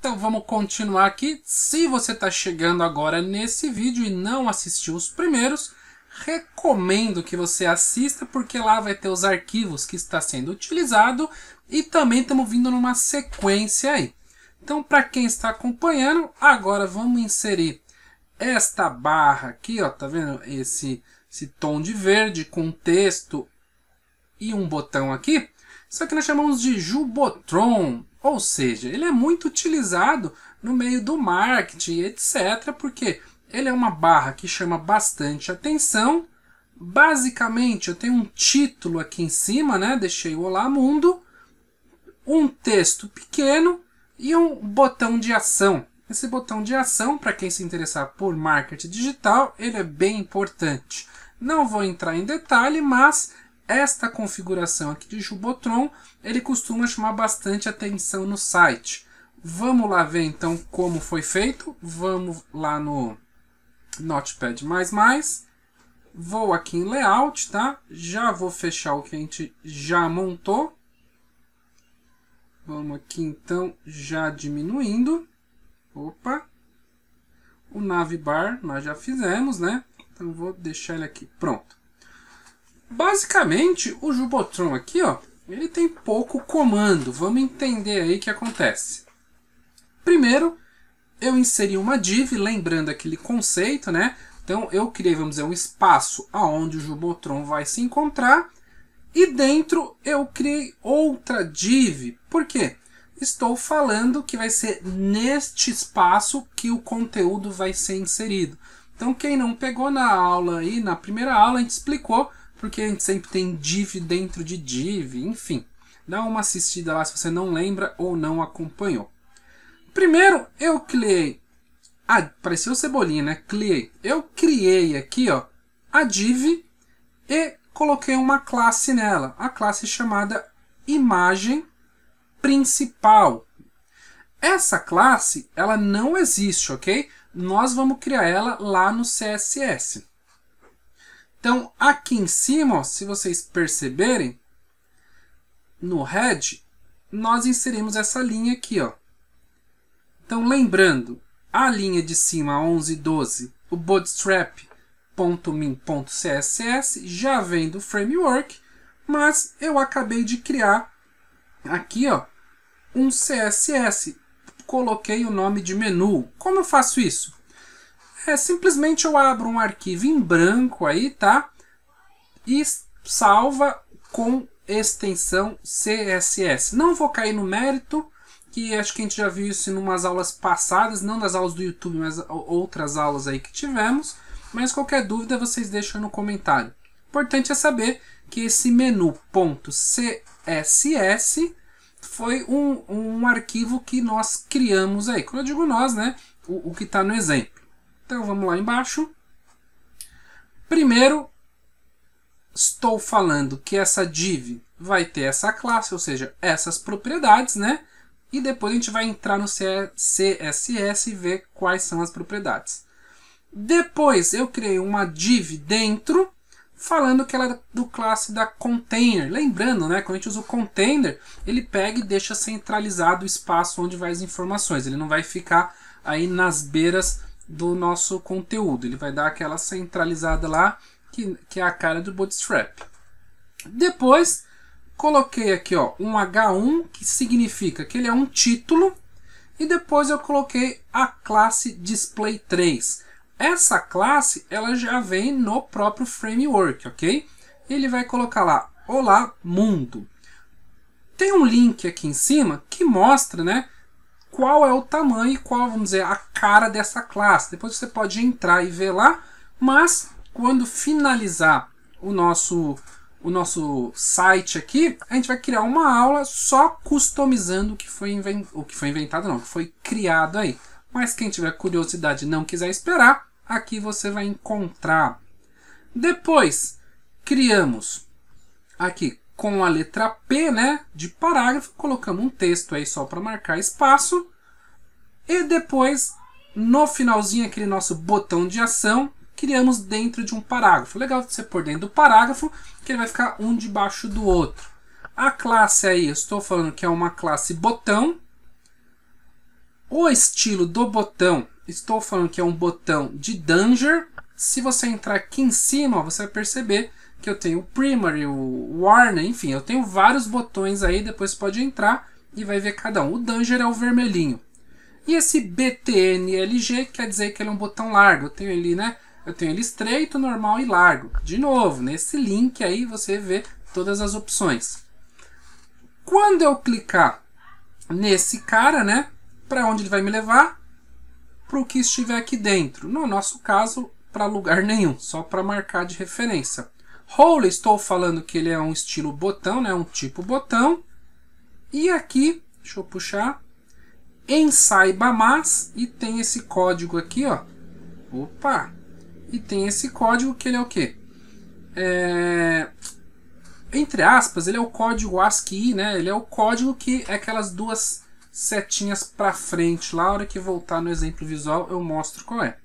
Então vamos continuar aqui. Se você está chegando agora nesse vídeo e não assistiu os primeiros, recomendo que você assista, porque lá vai ter os arquivos que está sendo utilizado e também estamos vindo numa sequência aí. Então, para quem está acompanhando, agora vamos inserir esta barra aqui, ó, tá vendo? Esse tom de verde com texto e um botão aqui. Isso aqui nós chamamos de Jumbotron, ou seja, ele é muito utilizado no meio do marketing, etc, porque ele é uma barra que chama bastante atenção. Basicamente, eu tenho um título aqui em cima, né? Deixei o Olá Mundo, um texto pequeno e um botão de ação. Esse botão de ação, para quem se interessar por marketing digital, ele é bem importante. Não vou entrar em detalhe, mas esta configuração aqui de Jumbotron, ele costuma chamar bastante atenção no site. Vamos lá ver então como foi feito. Vamos lá no Notepad++. Vou aqui em Layout, tá? Já vou fechar o que a gente já montou. Vamos aqui então já diminuindo. Opa! O Navbar nós já fizemos, né? Então vou deixar ele aqui. Pronto. Basicamente, o Jumbotron aqui, ó, ele tem pouco comando. Vamos entender aí o que acontece. Primeiro, eu inseri uma div, lembrando aquele conceito, né? Então, eu criei, vamos dizer, um espaço aonde o Jumbotron vai se encontrar. E dentro, eu criei outra div. Por quê? Estou falando que vai ser neste espaço que o conteúdo vai ser inserido. Então, quem não pegou na aula aí, na primeira aula, a gente explicou porque a gente sempre tem div dentro de div, enfim. Dá uma assistida lá se você não lembra ou não acompanhou. Primeiro, eu criei... pareceu cebolinha, né? Eu criei aqui, ó, a div e coloquei uma classe nela. A classe chamada imagem principal. Essa classe, ela não existe, ok? Nós vamos criar ela lá no CSS. Então, aqui em cima, ó, se vocês perceberem, no head, nós inserimos essa linha aqui, ó. Então, lembrando, a linha de cima, 11 e 12, o bootstrap.min.css, já vem do framework, mas eu acabei de criar aqui, ó, um CSS. Coloquei o nome de menu. Como eu faço isso? Simplesmente eu abro um arquivo em branco aí, tá? E salva com extensão CSS. Não vou cair no mérito, que acho que a gente já viu isso em umas aulas passadas, não das aulas do YouTube, mas outras aulas aí que tivemos. Mas qualquer dúvida vocês deixam no comentário. Importante é saber que esse menu.css foi um arquivo que nós criamos aí. Quando eu digo nós, né? O que está no exemplo. Então vamos lá embaixo. Primeiro, estou falando que essa div vai ter essa classe, ou seja, essas propriedades, né? E depois a gente vai entrar no CSS e ver quais são as propriedades. Depois eu criei uma div dentro, falando que ela é do classe da container. Lembrando, né? Quando a gente usa o container, ele pega e deixa centralizado o espaço onde vai as informações. Ele não vai ficar aí nas beiras do nosso conteúdo. Ele vai dar aquela centralizada lá, que é a cara do Bootstrap. Depois, coloquei aqui, ó, um H1, que significa que ele é um título. E depois eu coloquei a classe Display3. Essa classe, ela já vem no próprio framework, ok? Ele vai colocar lá, Olá Mundo. Tem um link aqui em cima que mostra, né, qual é o tamanho e qual, vamos dizer, a cara dessa classe. Depois você pode entrar e ver lá, mas quando finalizar o nosso site aqui, a gente vai criar uma aula só customizando o que foi inventado, não, o que foi criado aí. Mas quem tiver curiosidade e não quiser esperar, aqui você vai encontrar. Depois, criamos aqui com a letra P, né, de parágrafo, colocamos um texto aí só para marcar espaço. E depois, no finalzinho, aquele nosso botão de ação, criamos dentro de um parágrafo. Legal você pôr dentro do parágrafo, que ele vai ficar um debaixo do outro. A classe aí, eu estou falando que é uma classe botão. O estilo do botão, estou falando que é um botão de Danger. Se você entrar aqui em cima, ó, você vai perceber que eu tenho o Primary, o Warner, enfim, eu tenho vários botões aí, depois você pode entrar e vai ver cada um. O Danger é o vermelhinho. E esse BTNLG quer dizer que ele é um botão largo. Eu tenho ele, né? Eu tenho ele estreito, normal e largo. De novo, nesse link aí você vê todas as opções. Quando eu clicar nesse cara, né? Para onde ele vai me levar? Para o que estiver aqui dentro. No nosso caso, para lugar nenhum, só para marcar de referência. Hole, estou falando que ele é um estilo botão, né? Um tipo botão. E aqui, deixa eu puxar, em Saibamas, e tem esse código aqui, ó. Opa! E tem esse código que ele é o quê? Entre aspas, ele é o código ASCII, né? Ele é o código que é aquelas duas setinhas para frente. Lá, a hora que voltar no exemplo visual, eu mostro qual é.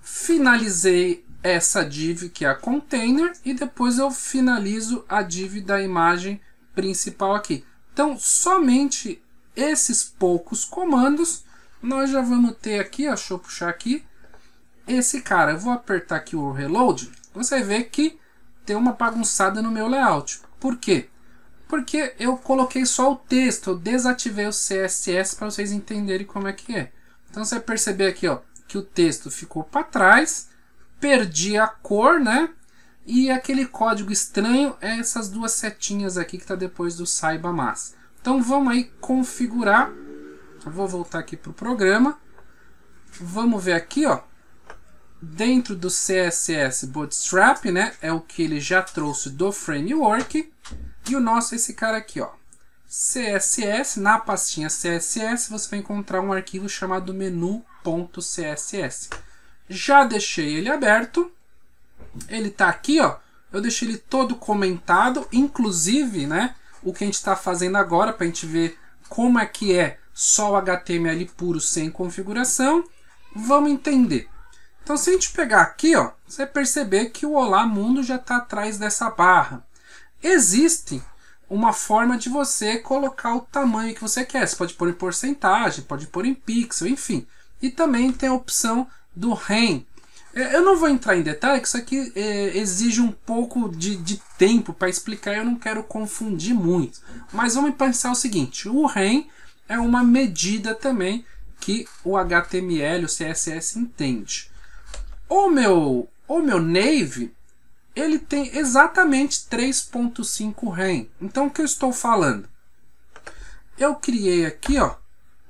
Finalizei essa div, que é a container, e depois eu finalizo a div da imagem principal aqui. Então, somente esses poucos comandos, nós já vamos ter aqui, ó, deixa eu puxar aqui, esse cara. Eu vou apertar aqui o reload, você vai ver que tem uma bagunçada no meu layout. Por quê? Porque eu coloquei só o texto, eu desativei o CSS para vocês entenderem como é que é. Então você vai perceber aqui, ó, que o texto ficou para trás, perdi a cor, né? E aquele código estranho é essas duas setinhas aqui que está depois do Saibamas. Então vamos aí configurar. Eu vou voltar aqui para o programa. Vamos ver aqui, ó. Dentro do CSS Bootstrap, né? É o que ele já trouxe do framework. E o nosso é esse cara aqui, ó. CSS, na pastinha CSS, você vai encontrar um arquivo chamado menu.css. Já deixei ele aberto. Ele está aqui, ó. Eu deixei ele todo comentado, inclusive, né? O que a gente está fazendo agora para a gente ver como é que é só o HTML puro sem configuração. Vamos entender. Então, se a gente pegar aqui, ó, você vai perceber que o Olá Mundo já está atrás dessa barra. Existe uma forma de você colocar o tamanho que você quer. Você pode pôr em porcentagem, pode pôr em pixel, enfim. E também tem a opção do REM. Eu não vou entrar em detalhe, que isso aqui exige um pouco de tempo para explicar, eu não quero confundir muito. Mas vamos pensar o seguinte, o REM é uma medida também que o HTML, o CSS entende. O meu Nave, ele tem exatamente 3.5 REM. Então o que eu estou falando? Eu criei aqui, ó,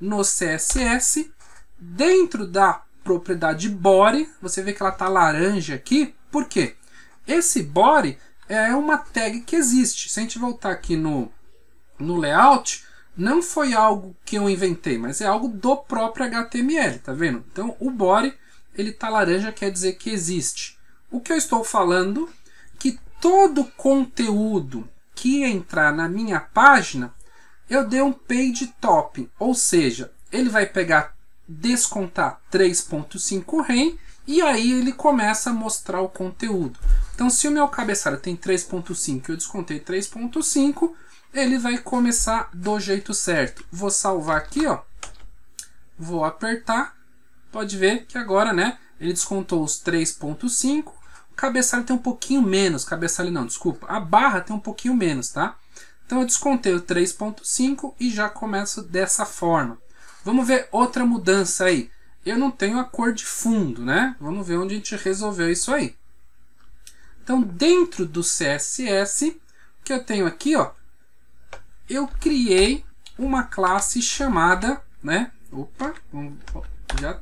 no CSS, dentro da propriedade body, você vê que ela está laranja aqui, por quê? Esse body é uma tag que existe. Se a gente voltar aqui no layout, não foi algo que eu inventei, mas é algo do próprio HTML, tá vendo? Então o body, ele está laranja, quer dizer que existe. O que eu estou falando, que todo conteúdo que entrar na minha página, eu dei um page top, ou seja, ele vai pegar, descontar 3.5 REM e aí ele começa a mostrar o conteúdo. Então, se o meu cabeçalho tem 3.5 e eu descontei 3.5, ele vai começar do jeito certo. Vou salvar aqui, ó. Vou apertar. Pode ver que agora, né, ele descontou os 3.5. O cabeçalho tem um pouquinho menos. Cabeçalho não, desculpa. A barra tem um pouquinho menos, tá? Então eu descontei o 3.5 e já começo dessa forma. Vamos ver outra mudança aí. Eu não tenho a cor de fundo, né? Vamos ver onde a gente resolveu isso aí. Então, dentro do CSS, o que eu tenho aqui, ó, eu criei uma classe chamada, né? Opa, já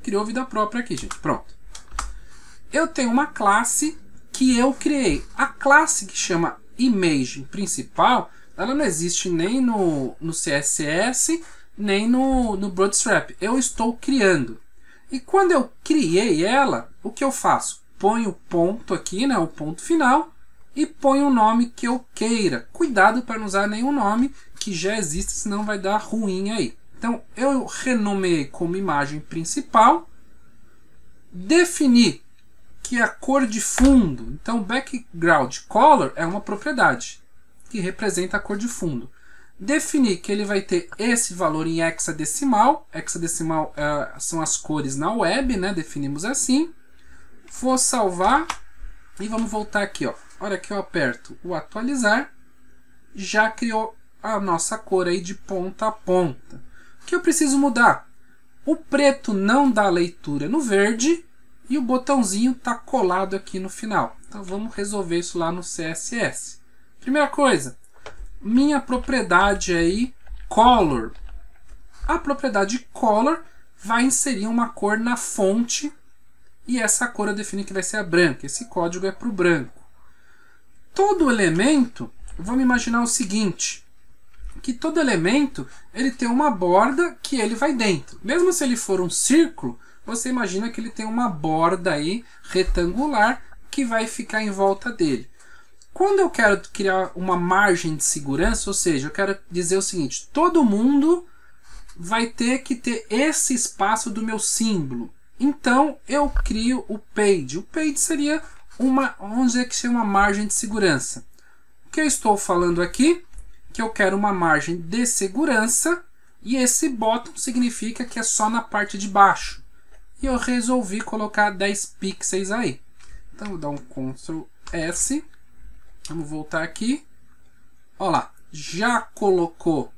criou vida própria aqui, gente. Pronto. Eu tenho uma classe que eu criei. A classe que chama Image principal, ela não existe nem no CSS, nem no Bootstrap. Eu estou criando. E quando eu criei ela, o que eu faço? Ponho o ponto aqui, né, o ponto final, e ponho o nome que eu queira. Cuidado para não usar nenhum nome que já existe, senão vai dar ruim aí. Então, eu renomeei como imagem principal, defini que a cor de fundo, então background color é uma propriedade que representa a cor de fundo. Definir que ele vai ter esse valor em hexadecimal. Hexadecimal são as cores na web, né? Definimos assim. Vou salvar e vamos voltar aqui, ó. A hora que eu aperto o atualizar, já criou a nossa cor aí de ponta a ponta. O que eu preciso mudar? O preto não dá leitura no verde e o botãozinho está colado aqui no final. Então vamos resolver isso lá no CSS. Primeira coisa, minha propriedade aí, color. A propriedade color vai inserir uma cor na fonte e essa cor eu defino que vai ser a branca. Esse código é para o branco. Todo elemento, vamos imaginar o seguinte, que todo elemento ele tem uma borda que ele vai dentro. Mesmo se ele for um círculo, você imagina que ele tem uma borda aí retangular que vai ficar em volta dele. Quando eu quero criar uma margem de segurança, ou seja, eu quero dizer o seguinte, todo mundo vai ter que ter esse espaço do meu símbolo. Então eu crio o page. O page seria vamos dizer que seria uma margem de segurança. O que eu estou falando aqui? Que eu quero uma margem de segurança e esse bottom significa que é só na parte de baixo. E eu resolvi colocar 10 pixels aí. Então vou dar um Ctrl S. Vamos voltar aqui. Olha lá, já colocou,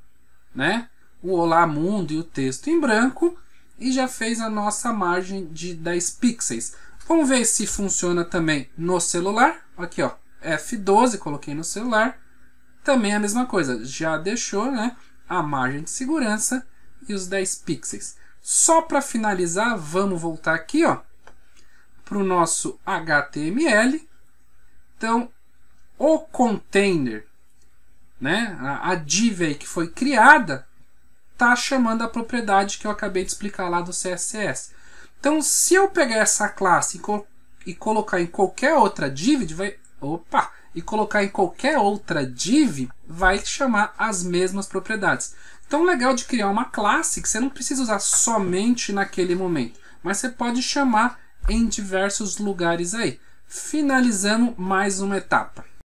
né, o Olá Mundo e o texto em branco e já fez a nossa margem de 10 pixels. Vamos ver se funciona também no celular. Aqui, ó, F12, coloquei no celular. Também a mesma coisa, já deixou, né, a margem de segurança e os 10 pixels. Só para finalizar, vamos voltar aqui, ó, para o nosso HTML. Então, o container, né, a div aí que foi criada, está chamando a propriedade que eu acabei de explicar lá do CSS. Então, se eu pegar essa classe e colocar em qualquer outra div, vai chamar as mesmas propriedades. Então, legal de criar uma classe que você não precisa usar somente naquele momento, mas você pode chamar em diversos lugares aí. Finalizando mais uma etapa.